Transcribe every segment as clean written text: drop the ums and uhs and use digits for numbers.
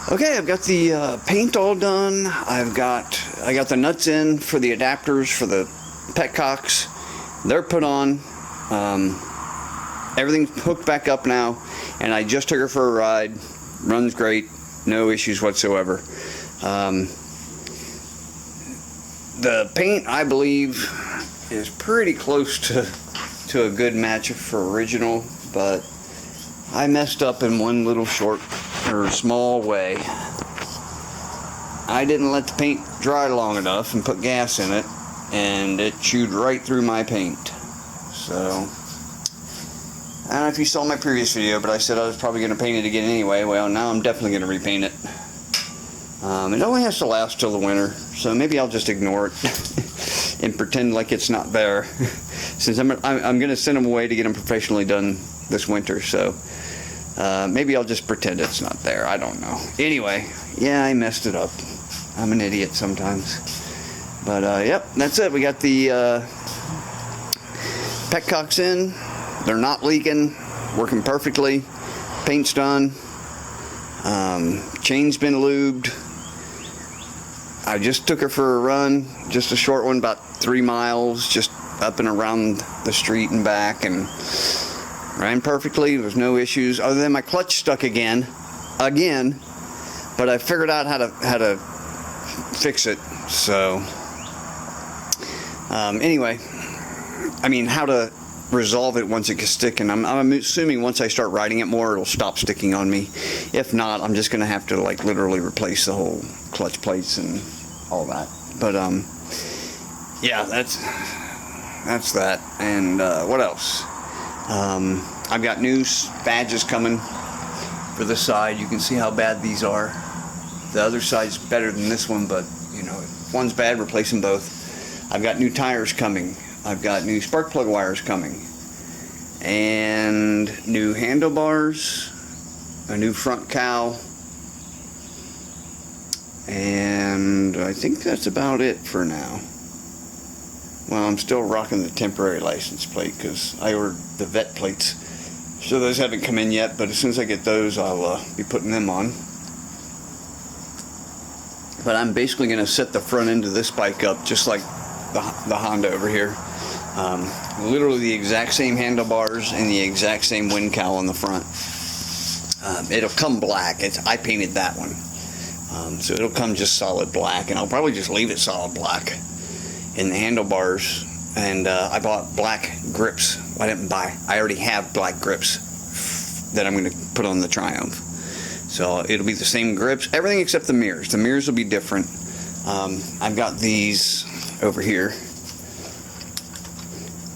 Okay, I've got the paint all done. I got the nuts in for the adapters for the petcocks. They're put on. Everything's hooked back up now, and I just took her for a ride. Runs great, no issues whatsoever. The paint, I believe, is pretty close to a good match for original, but I messed up in one little small way. I didn't let the paint dry long enough and put gas in it, and it chewed right through my paint. So I don't know if you saw my previous video, but I said I was probably going to paint it again anyway. Well, now I'm definitely going to repaint it. It only has to last till the winter, so maybe I'll just ignore it and pretend like it's not there. Since I'm going to send them away to get them professionally done this winter, so maybe I'll just pretend it's not there. I don't know. Anyway, yeah, I messed it up. I'm an idiot sometimes. But yep, that's it. We got the petcocks in. They're not leaking, working perfectly. Paint's done. Chain's been lubed. I just took her for a run, just a short one, about 3 miles, just up and around the street and back, and ran perfectly. There was no issues other than my clutch stuck again, but I figured out how to fix it. So anyway, I mean, how to resolve it once it gets sticking. I'm assuming once I start riding it more, it'll stop sticking on me. If not, I'm just gonna have to like literally replace the whole clutch plates and all that. But yeah, that's that. And what else? I've got new badges coming for the side. You can see how bad these are. The other side's better than this one, but you know, if one's bad, replace them both. I've got new tires coming. I've got new spark plug wires coming, and new handlebars, a new front cowl, and I think that's about it for now. Well, I'm still rocking the temporary license plate because I ordered the vet plates, so those haven't come in yet, but as soon as I get those, I'll be putting them on. But I'm basically going to set the front end of this bike up just like the Honda over here. Literally the exact same handlebars and the exact same wind cowl on the front. It'll come black. I painted that one, so it'll come just solid black, and I'll probably just leave it solid black in the handlebars. And I bought black grips. I already have black grips that I'm going to put on the Triumph, so it'll be the same grips, everything except the mirrors. The mirrors will be different. I've got these over here.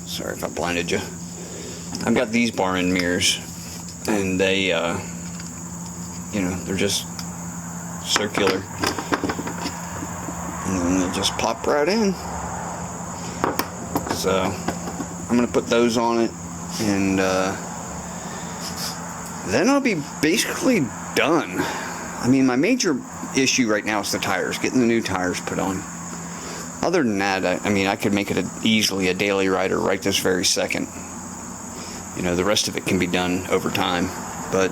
Sorry if I blinded you. I've got these bar end mirrors, and they, you know, they're just circular, and then they just pop right in. So I'm gonna put those on it, and then I'll be basically done. I mean, my major issue right now is the tires, getting the new tires put on. Other than that, I mean, I could make it easily a daily rider right this very second. You know, the rest of it can be done over time. But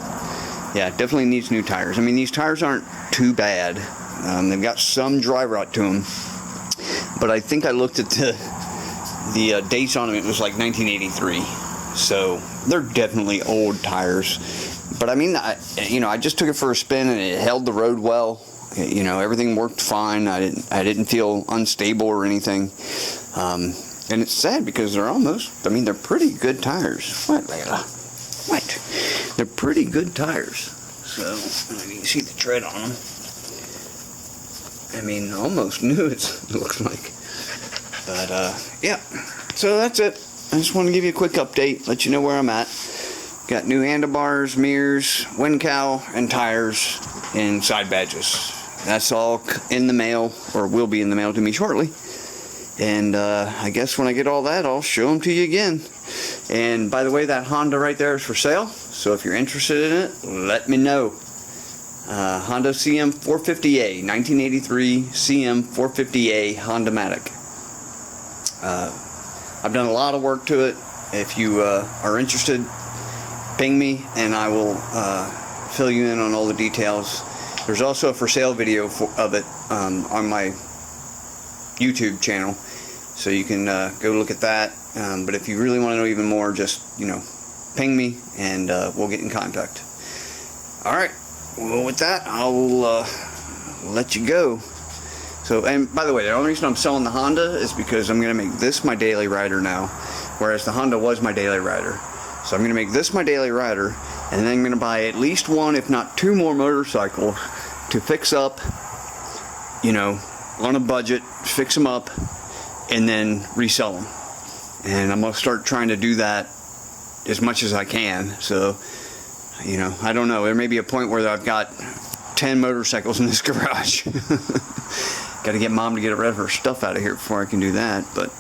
yeah, it definitely needs new tires. I mean, these tires aren't too bad. They've got some dry rot to them, but I think I looked at the dates on them. It was like 1983, so they're definitely old tires. But I mean, you know, I just took it for a spin, and it held the road well. You know, everything worked fine. I didn't feel unstable or anything. And it's sad because they're they're pretty good tires. What, Layla? What? They're pretty good tires. So, I mean, you see the tread on them. I mean, almost new, it looks like. But, yeah. So that's it. I just want to give you a quick update, let you know where I'm at. Got new handlebars, mirrors, wind cowl, and tires, and side badges. That's all in the mail, or will be in the mail to me shortly. And I guess when I get all that, I'll show them to you again. And by the way, that Honda right there is for sale, so if you're interested in it, let me know. Honda CM450A, 1983 CM450A Honda-matic. I've done a lot of work to it. If you are interested, ping me and I will fill you in on all the details. There's also a for sale video of it on my YouTube channel, so you can go look at that. But if you really want to know even more, just, you know, ping me and we'll get in contact. Alright, well, with that, I'll let you go. So, and by the way, the only reason I'm selling the Honda is because I'm going to make this my daily rider now, whereas the Honda was my daily rider. So I'm going to make this my daily rider, and then I'm going to buy at least one, if not two more motorcycles to fix up, you know, on a budget, fix them up, and then resell them. And I'm going to start trying to do that as much as I can. So, you know, I don't know, there may be a point where I've got 10 motorcycles in this garage. Got to get Mom to get rid of her stuff out of here before I can do that. But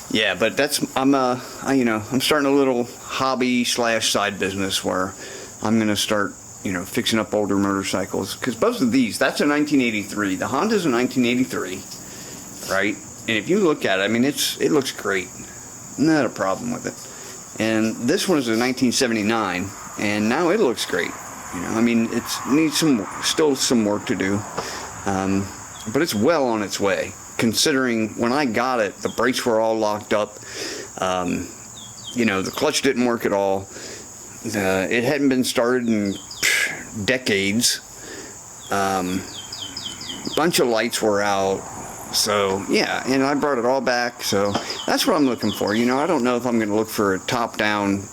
yeah, but that's, you know, I'm starting a little hobby / side business where I'm gonna start, you know, fixing up older motorcycles, because both of these, that's a 1983. The Honda's a 1983, right? And if you look at it, I mean, it looks great. Not a problem with it. And this one is a 1979, and now it looks great. You know, I mean, it needs still some work to do, but it's well on its way. Considering when I got it, the brakes were all locked up. You know, the clutch didn't work at all. It hadn't been started in decades. Bunch of lights were out. So yeah, and I brought it all back. So that's what I'm looking for. You know, I don't know if I'm going to look for a top-down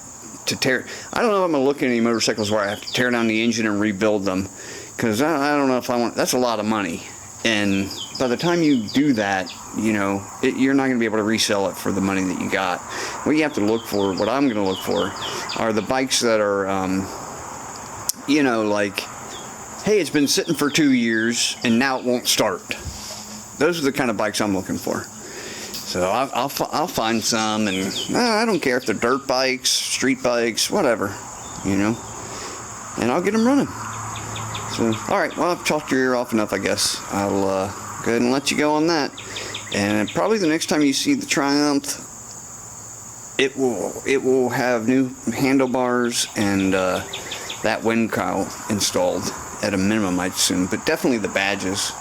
to tear. I don't know if I'm going to look at any motorcycles where I have to tear down the engine and rebuild them, because I don't know if I want. That's a lot of money. And by the time you do that, you know, you're not going to be able to resell it for the money that you got. What you have to look for, what I'm going to look for, are the bikes that are, you know, like, hey, it's been sitting for 2 years and now it won't start. Those are the kind of bikes I'm looking for. So I'll find some, and I don't care if they're dirt bikes, street bikes, whatever, you know, and I'll get them running. So, alright, well, I've talked your ear off enough, I guess. I'll go ahead and let you go on that. And probably the next time you see the Triumph, it will have new handlebars and that wind cowl installed at a minimum, I'd assume. But definitely the badges.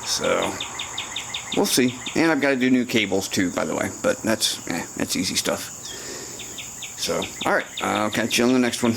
So, we'll see. And I've got to do new cables too, by the way. But that's easy stuff. So, alright, I'll catch you on the next one.